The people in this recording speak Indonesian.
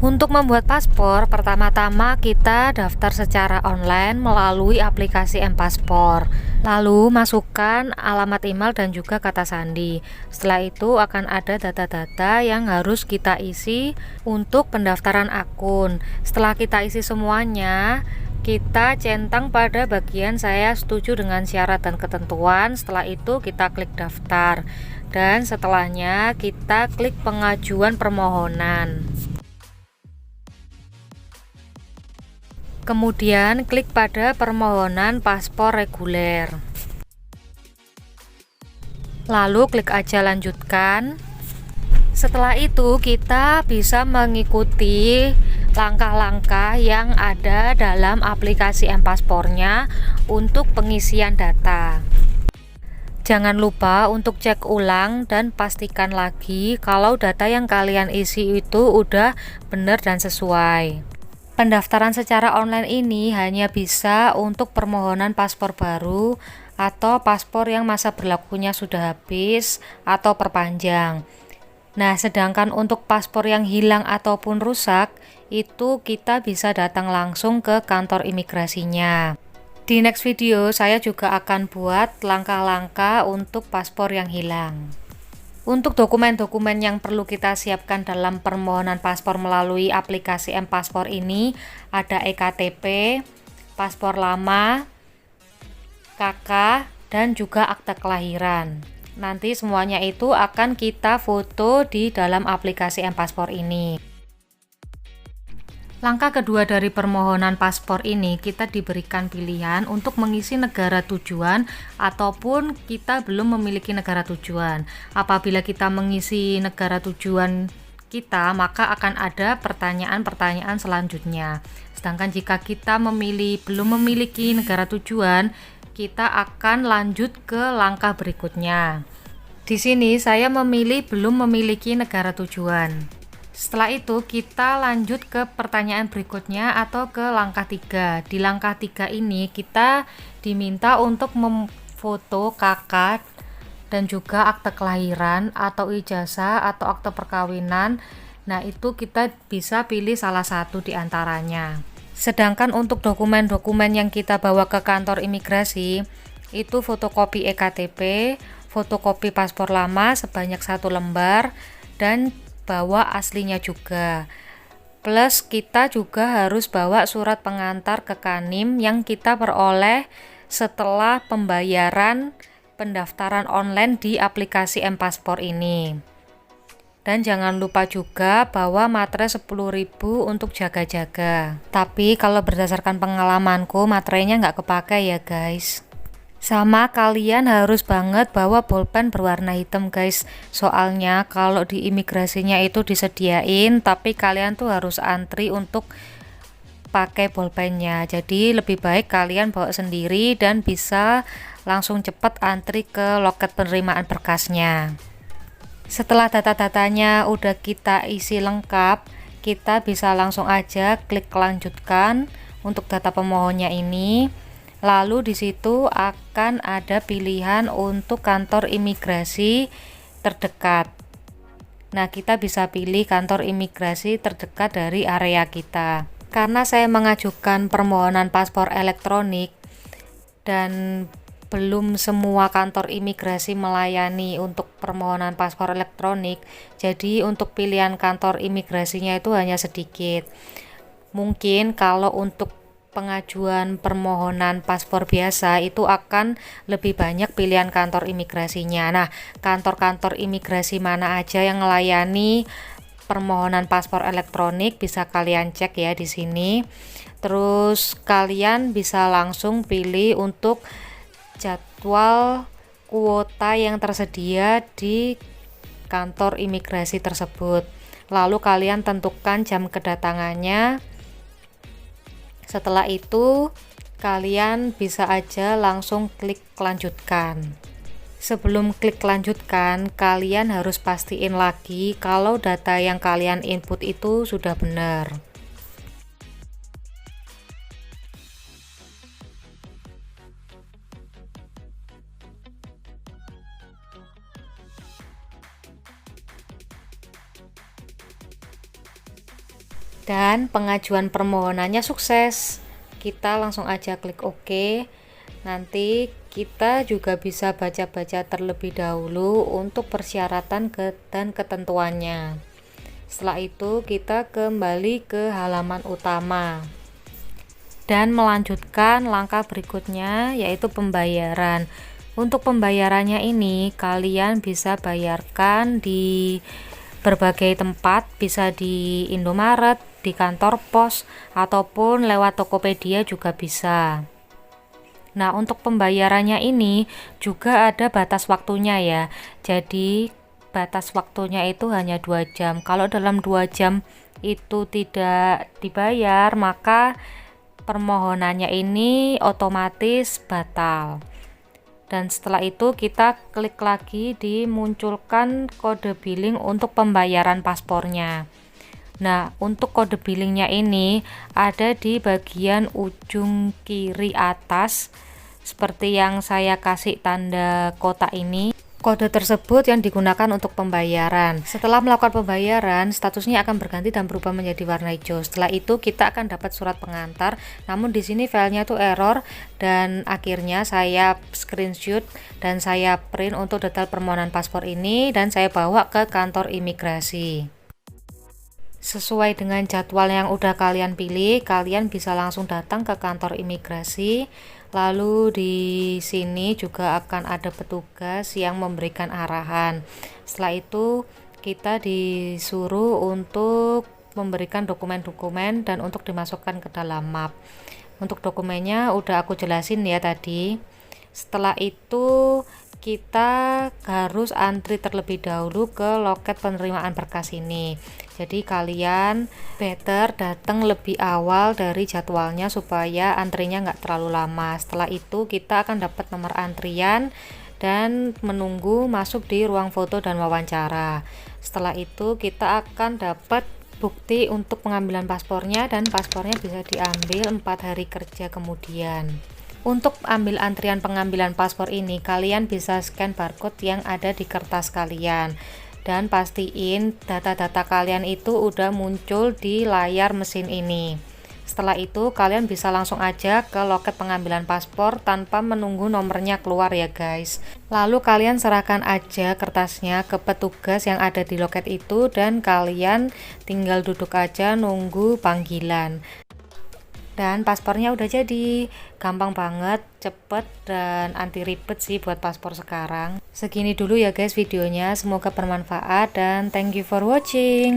Untuk membuat paspor, pertama-tama kita daftar secara online melalui aplikasi M-Paspor. Lalu masukkan alamat email dan juga kata sandi. Setelah itu akan ada data-data yang harus kita isi untuk pendaftaran akun. Setelah kita isi semuanya, kita centang pada bagian saya setuju dengan syarat dan ketentuan. Setelah itu kita klik daftar. Dan setelahnya kita klik pengajuan permohonan. Kemudian klik pada permohonan paspor reguler. Lalu klik aja lanjutkan. Setelah itu kita bisa mengikuti langkah-langkah yang ada dalam aplikasi M-Paspornya untuk pengisian data. Jangan lupa untuk cek ulang dan pastikan lagi kalau data yang kalian isi itu udah benar dan sesuai. Pendaftaran secara online ini hanya bisa untuk permohonan paspor baru atau paspor yang masa berlakunya sudah habis atau perpanjang. Nah, sedangkan untuk paspor yang hilang ataupun rusak, itu kita bisa datang langsung ke kantor imigrasinya. Di next video, saya juga akan buat langkah-langkah untuk paspor yang hilang. Untuk dokumen-dokumen yang perlu kita siapkan dalam permohonan paspor melalui aplikasi M-Paspor ini ada EKTP, paspor lama, KK, dan juga akta kelahiran. Nanti semuanya itu akan kita foto di dalam aplikasi M-Paspor ini. Langkah kedua dari permohonan paspor ini, kita diberikan pilihan untuk mengisi negara tujuan ataupun kita belum memiliki negara tujuan. Apabila kita mengisi negara tujuan kita, maka akan ada pertanyaan-pertanyaan selanjutnya. Sedangkan jika kita belum memiliki negara tujuan, kita akan lanjut ke langkah berikutnya. Di sini saya memilih belum memiliki negara tujuan. Setelah itu kita lanjut ke pertanyaan berikutnya atau ke langkah 3. Di langkah 3 ini kita diminta untuk memfoto KK dan juga akte kelahiran atau ijazah atau akte perkawinan. Nah, itu kita bisa pilih salah satu di antaranya. Sedangkan untuk dokumen-dokumen yang kita bawa ke kantor imigrasi, itu fotokopi EKTP, fotokopi paspor lama sebanyak 1 lembar, dan bawa aslinya juga. Plus kita juga harus bawa surat pengantar ke Kanim yang kita peroleh setelah pembayaran pendaftaran online di aplikasi M-Paspor ini. Dan jangan lupa juga bawa materai 10.000 untuk jaga-jaga. Tapi kalau berdasarkan pengalamanku materainya nggak kepake ya guys. Sama kalian harus banget bawa bolpen berwarna hitam guys. Soalnya kalau di imigrasinya itu disediain, tapi kalian tuh harus antri untuk pakai bolpennya. Jadi lebih baik kalian bawa sendiri dan bisa langsung cepat antri ke loket penerimaan berkasnya. Setelah data-datanya udah kita isi lengkap, kita bisa langsung aja klik lanjutkan untuk data pemohonnya ini. Lalu di situ akan ada pilihan untuk kantor imigrasi terdekat. Nah, kita bisa pilih kantor imigrasi terdekat dari area kita. Karena saya mengajukan permohonan paspor elektronik dan belum semua kantor imigrasi melayani untuk permohonan paspor elektronik, jadi untuk pilihan kantor imigrasinya itu hanya sedikit. Mungkin kalau untuk pengajuan permohonan paspor biasa itu akan lebih banyak pilihan kantor imigrasinya. Nah, kantor-kantor imigrasi mana aja yang melayani permohonan paspor elektronik bisa kalian cek ya di sini. Terus kalian bisa langsung pilih untuk jadwal kuota yang tersedia di kantor imigrasi tersebut. Lalu kalian tentukan jam kedatangannya. Setelah itu, kalian bisa aja langsung klik lanjutkan. Sebelum klik lanjutkan, kalian harus pastiin lagi kalau data yang kalian input itu sudah benar. Dan pengajuan permohonannya sukses. Kita langsung aja klik OK. Nanti kita juga bisa baca-baca terlebih dahulu untuk persyaratan dan ketentuannya. Setelah itu kita kembali ke halaman utama dan melanjutkan langkah berikutnya, yaitu pembayaran. Untuk pembayarannya ini kalian bisa bayarkan di berbagai tempat, bisa di Indomaret, di kantor pos, ataupun lewat Tokopedia juga bisa. Nah, untuk pembayarannya ini juga ada batas waktunya ya. Jadi batas waktunya itu hanya 2 jam. Kalau dalam 2 jam itu tidak dibayar, maka permohonannya ini otomatis batal. Dan setelah itu kita klik lagi dimunculkan kode billing untuk pembayaran paspornya. Nah, untuk kode billingnya ini ada di bagian ujung kiri atas seperti yang saya kasih tanda kotak ini. Kode tersebut yang digunakan untuk pembayaran. Setelah melakukan pembayaran, statusnya akan berganti dan berubah menjadi warna hijau. Setelah itu kita akan dapat surat pengantar. Namun di sini filenya tuh error dan akhirnya saya screenshot dan saya print untuk detail permohonan paspor ini dan saya bawa ke kantor imigrasi. Sesuai dengan jadwal yang udah kalian pilih, kalian bisa langsung datang ke kantor imigrasi. Lalu di sini juga akan ada petugas yang memberikan arahan. Setelah itu kita disuruh untuk memberikan dokumen-dokumen dan untuk dimasukkan ke dalam map. Untuk dokumennya udah aku jelasin ya tadi. Setelah itu kita harus antri terlebih dahulu ke loket penerimaan berkas ini. Jadi kalian better datang lebih awal dari jadwalnya supaya antrinya nggak terlalu lama. Setelah itu kita akan dapat nomor antrian dan menunggu masuk di ruang foto dan wawancara. Setelah itu kita akan dapat bukti untuk pengambilan paspornya dan paspornya bisa diambil 4 hari kerja kemudian. Untuk ambil antrian pengambilan paspor ini, kalian bisa scan barcode yang ada di kertas kalian dan pastiin data-data kalian itu udah muncul di layar mesin ini. Setelah itu, kalian bisa langsung aja ke loket pengambilan paspor tanpa menunggu nomornya keluar ya guys. Lalu kalian serahkan aja kertasnya ke petugas yang ada di loket itu dan kalian tinggal duduk aja nunggu panggilan. Dan paspornya udah jadi. Gampang banget, cepet, dan anti ribet sih buat paspor sekarang. Segini dulu ya guys videonya, semoga bermanfaat dan thank you for watching.